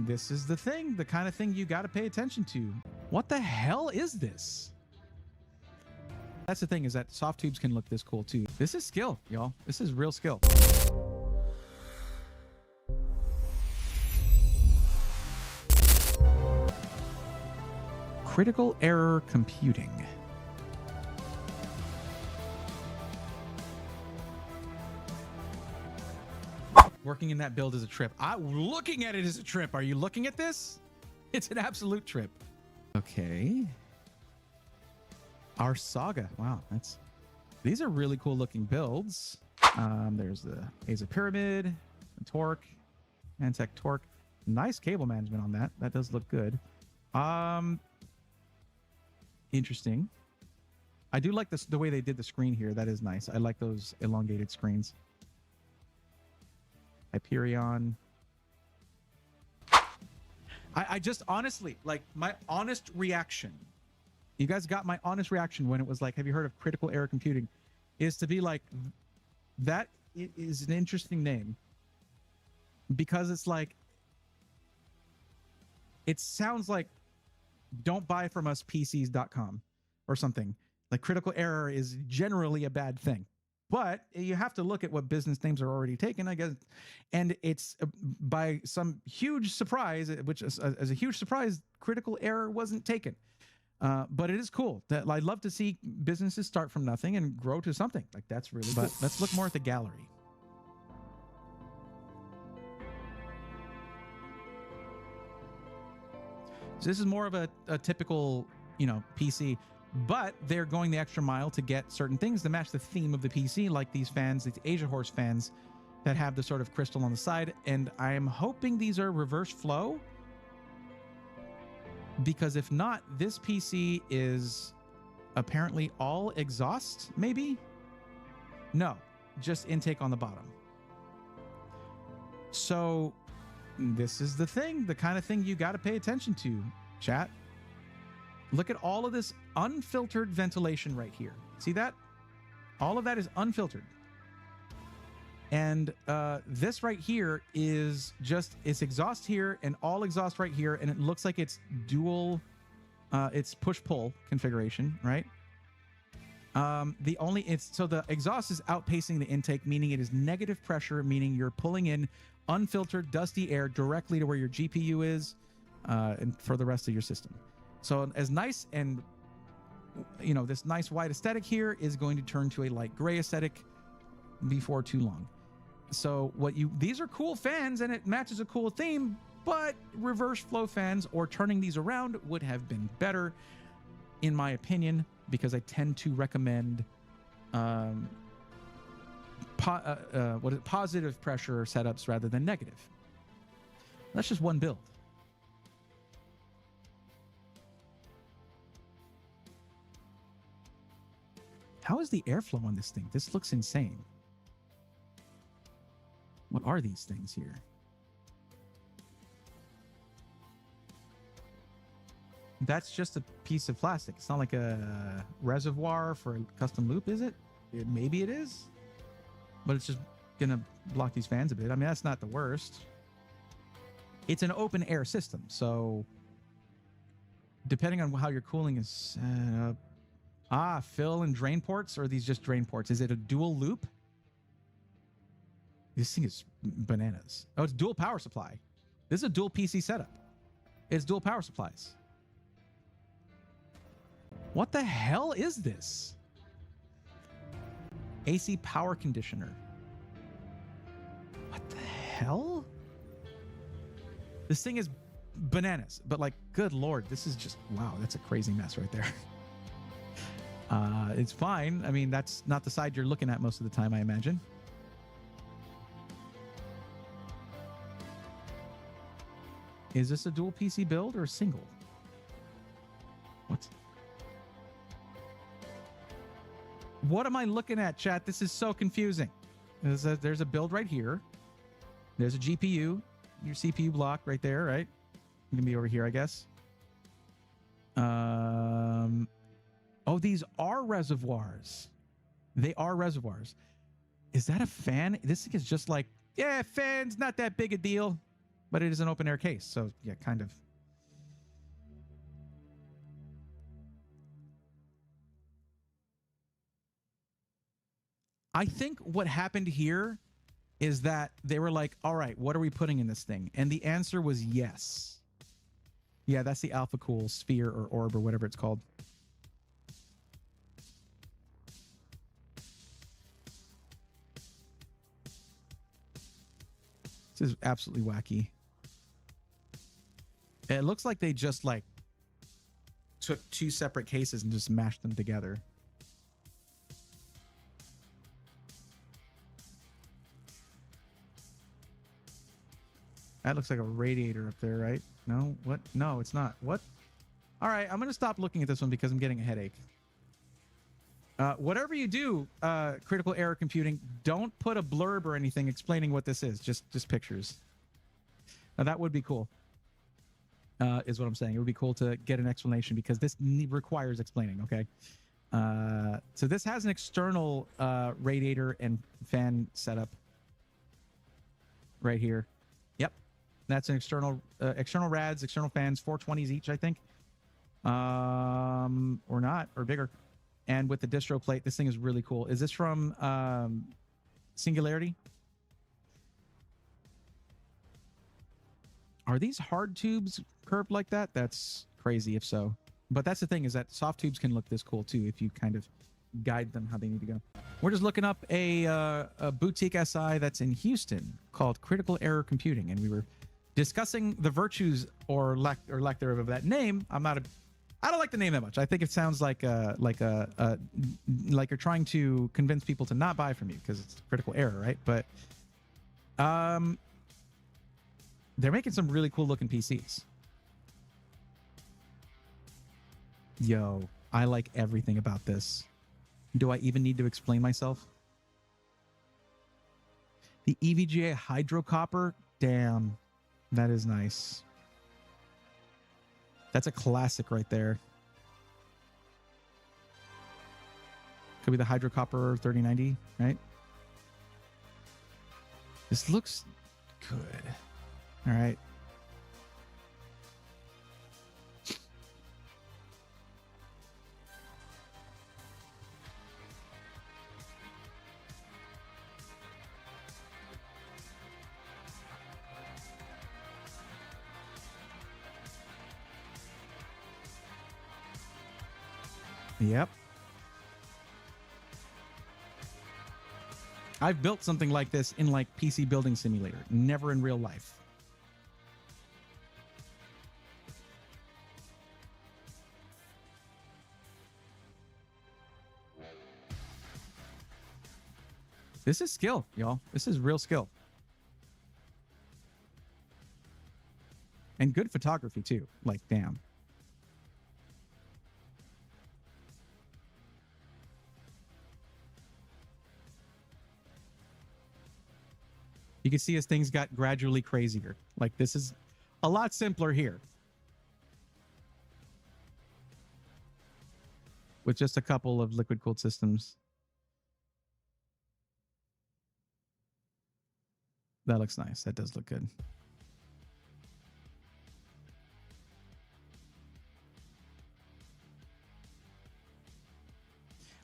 this is the thing, the kind of thing you got to pay attention to. What the hell is this? That's the thing, is that soft tubes can look this cool too. This is skill, y'all. This is real skill. Critical error computing. Working in that build is a trip. Looking at it is a trip. Are you looking at this? It's an absolute trip. Okay. Our Saga. Wow, these are really cool looking builds. There's the Aza Pyramid, the Torque, Antec Torque. Nice cable management on that. That does look good. Interesting. I do like the way they did the screen here. That is nice. I like those elongated screens. Hyperion. I just honestly, like, my honest reaction, you guys got my honest reaction when it was like, have you heard of critical error computing? Is to be like, that is an interesting name, because it's like, it sounds like don't buy from us PCs.com or something. Like, critical error is generally a bad thing. But you have to look at what business names are already taken, I guess. And it's by some huge surprise, which is as a huge surprise, critical error wasn't taken. But it is cool. That I'd love to see businesses start from nothing and grow to something. Like, that's really cool. But let's look more at the gallery. So this is more of a typical, PC. But they're going the extra mile to get certain things to match the theme of the PC, like these fans, these Asia Horse fans that have the sort of crystal on the side. And I'm hoping these are reverse flow, because if not, this PC is apparently all exhaust, maybe? No, just intake on the bottom. So this is the thing, the kind of thing you got to pay attention to, chat. Look at all of this unfiltered ventilation right here. See that? All of that is unfiltered. And this right here is just, it's exhaust here and all exhaust right here. And it looks like it's dual, it's push-pull configuration, right? So the exhaust is outpacing the intake, meaning it is negative pressure, meaning you're pulling in unfiltered, dusty air directly to where your GPU is and for the rest of your system. So as nice and, this nice white aesthetic here is going to turn to a light gray aesthetic before too long. So these are cool fans and it matches a cool theme, but reverse flow fans or turning these around would have been better, in my opinion, because I tend to recommend positive pressure setups rather than negative. That's just one build. How is the airflow on this thing? This looks insane. What are these things here? That's just a piece of plastic. It's not like a reservoir for a custom loop, is it? Maybe it is. But it's just going to block these fans a bit. I mean, that's not the worst. It's an open air system, so depending on how your cooling is set up. Fill and drain ports, or are these just drain ports? Is it a dual loop? This thing is bananas. Oh, it's dual power supply. This is a dual PC setup. It's dual power supplies. What the hell is this? AC power conditioner. What the hell? This thing is bananas, but like, good Lord, this is just, wow, that's a crazy mess right there. It's fine. I mean, that's not the side you're looking at most of the time, I imagine. Is this a dual PC build or a single? What am I looking at, chat? This is so confusing. There's a build right here. There's a GPU, your CPU block right there, right? It can be over here, I guess. Oh, these are reservoirs. They are reservoirs. Is that a fan? This thing is just like, yeah, fan's not that big a deal. but it is an open air case. So yeah, kind of. I think what happened here is that they were like, all right, what are we putting in this thing? And the answer was yes. Yeah, that's the Alpha Cool sphere or orb or whatever it's called. This is absolutely wacky. It looks like they just like took two separate cases and just mashed them together. That looks like a radiator up there, right? No, what? No, it's not. What? All right, I'm going to stop looking at this one because I'm getting a headache. Whatever you do, critical error computing, don't put a blurb or anything explaining what this is. Just pictures. Now, that would be cool, is what I'm saying. It would be cool to get an explanation because this requires explaining, okay? So this has an external radiator and fan setup right here. Yep. That's an external rads, external fans, 420s each, I think. Or not, or bigger. And with the distro plate, this thing is really cool. Is this from Singularity? Are these hard tubes curved like that? That's crazy if so. But that's the thing, is that soft tubes can look this cool too if you kind of guide them how they need to go. We're just looking up a boutique SI that's in Houston called Critical Error Computing, and we were discussing the virtues or lack thereof of that name. I don't like the name that much. I think it sounds like you're trying to convince people to not buy from you because it's critical error, right? But they're making some really cool looking PCs. Yo, I like everything about this. Do I even need to explain myself? The EVGA hydrocopper, damn, that is nice. That's a classic right there. Could be the hydrocopper 3090, right? This looks good. All right. Yep. I've built something like this in like PC Building Simulator, never in real life. This is skill, y'all. This is real skill. And good photography too. Like, damn. You can see as things got gradually crazier. Like, this is a lot simpler here. With just a couple of liquid-cooled systems. That looks nice. That does look good.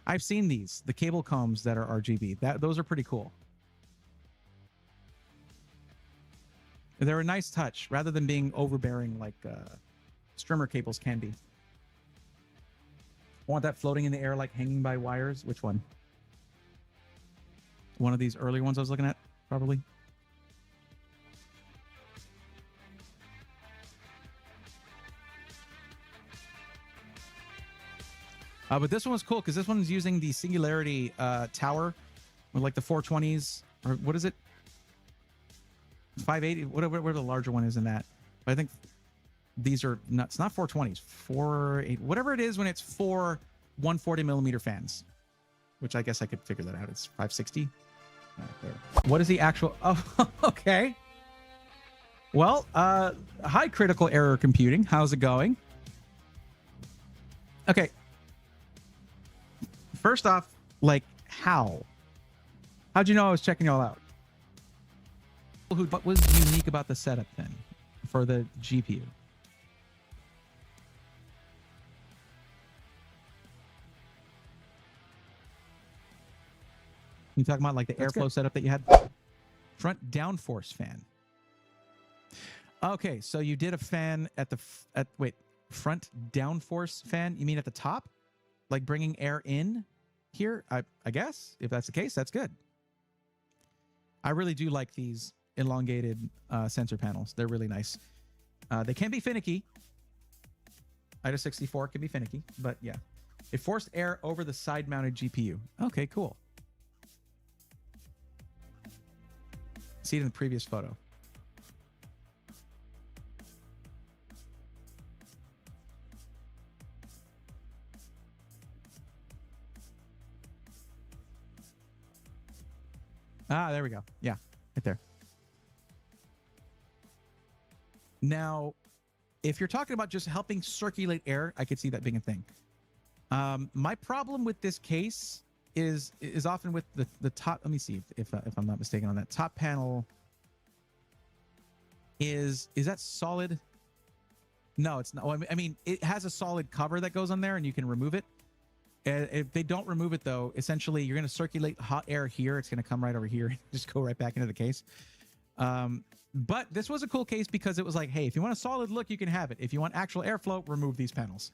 I've seen these, the cable combs that are RGB. Those are pretty cool. They're a nice touch rather than being overbearing like strimmer cables can be. I want that floating in the air like hanging by wires. Which one? One of these early ones I was looking at, probably. But this one was cool because this one's using the Singularity tower with like the 420s, or what is it? 580, whatever the larger one is in that. But I think these are not, it's not 420s, 480, whatever it is when it's 4 140 millimeter fans, which I guess I could figure that out. It's 560. Right there. What is the actual, oh, okay. Well, hi, Critical Error Computing. How's it going? Okay. First off, like, how'd you know I was checking y'all out? who, what was unique about the setup then for the GPU? You talking about like the airflow setup that you had? Front downforce fan. Okay, so you did a fan at the front downforce fan. You mean at the top, like bringing air in here? I guess if that's the case, that's good. I really do like these elongated sensor panels. They're really nice. They can be finicky. IDA 64 can be finicky, but yeah, it forced air over the side-mounted GPU. Okay, cool. See it in the previous photo. Ah, there we go. Yeah, right there. Now, if you're talking about just helping circulate air, I could see that being a thing. My problem with this case is often with the top. Let me see if I'm not mistaken on that top panel. Is that solid? No, it's not. I mean, it has a solid cover that goes on there, and you can remove it. If they don't remove it, though, essentially you're going to circulate hot air here. It's going to come right over here and just go right back into the case. But this was a cool case because it was like, hey, if you want a solid look, you can have it. If you want actual airflow, remove these panels.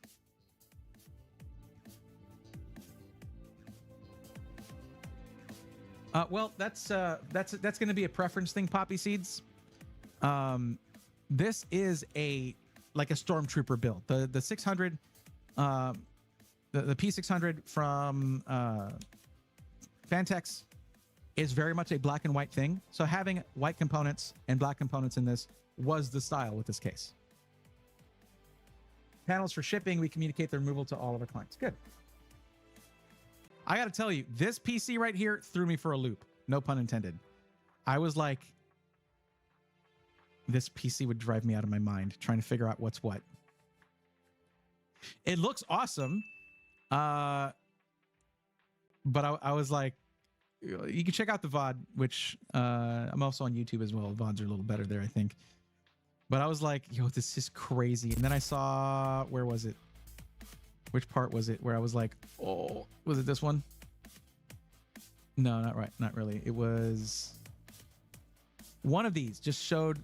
Well, that's going to be a preference thing, Poppy Seeds. This is like a stormtrooper build. The 600, the P600 from Fantex is very much a black and white thing. So having white components and black components in this was the style with this case. Panels for shipping, we communicate the removal to all of our clients. Good. I got to tell you, this PC right here threw me for a loop. No pun intended. I was like, this PC would drive me out of my mind trying to figure out what's what. It looks awesome. But I was like, you can check out the VOD, which I'm also on YouTube as well. VODs are a little better there, I think. But I was like, yo, this is crazy. And then I saw, where was it? Which part was it? Where I was like, oh, was it this one? No, not right. Not really. It was one of these. Just showed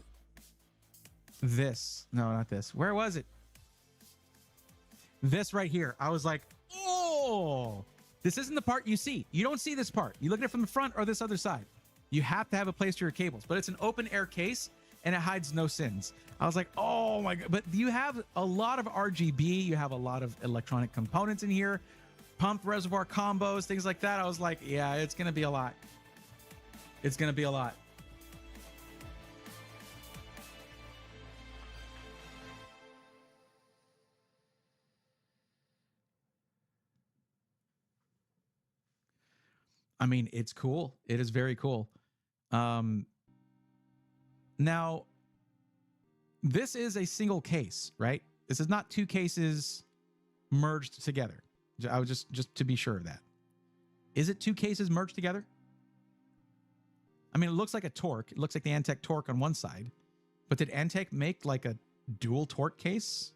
this. No, not this. Where was it? This right here. I was like, oh, this isn't the part you see. You don't see this part. You look at it from the front or this other side. You have to have a place to your cables, but it's an open air case and it hides no sins. I was like, oh my God. But you have a lot of RGB. You have a lot of electronic components in here, pump reservoir combos, things like that. I was like, yeah, it's going to be a lot. It's going to be a lot. I mean, it's cool. It is very cool. Now, this is a single case, right? This is not two cases merged together. I was just to be sure of that. Is it two cases merged together? I mean, it looks like a Torque. It looks like the Antec Torque on one side. But did Antec make like a dual Torque case?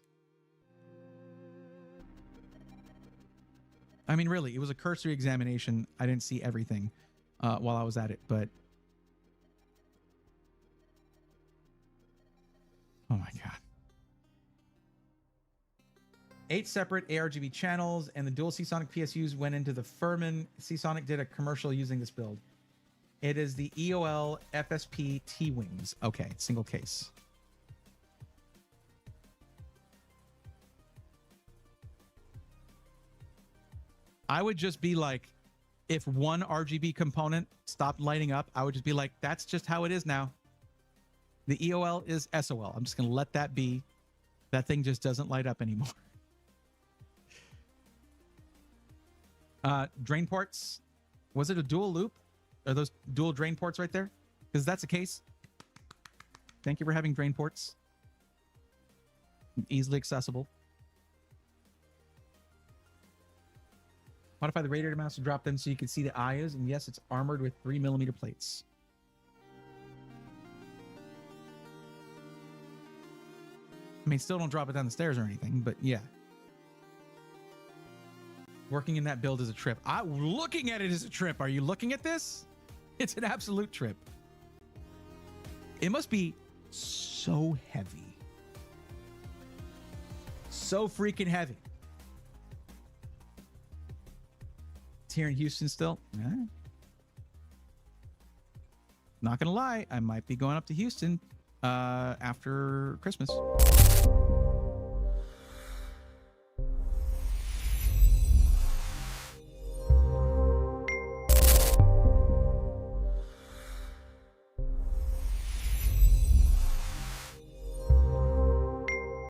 I mean, really, it was a cursory examination. I didn't see everything while I was at it, but oh my God. 8 separate ARGB channels and the dual Seasonic PSUs went into the Furman. Seasonic did a commercial using this build. It is the EOL FSP T-Wings. Okay, single case. I would just be like, if one RGB component stopped lighting up, I would just be like, that's just how it is now. The EOL is SOL. I'm just going to let that be. That thing just doesn't light up anymore. Drain ports. Was it a dual loop? Are those dual drain ports right there? Because that's the case. Thank you for having drain ports. Easily accessible. Modify the radiator mounts to drop them so you can see the eyes. And yes, it's armored with 3mm plates. I mean, still don't drop it down the stairs or anything, but yeah. Working in that build is a trip. Looking at it is a trip. Are you looking at this? It's an absolute trip. It must be so heavy. So freaking heavy. It's here in Houston still. Yeah. Not gonna lie, I might be going up to Houston after Christmas.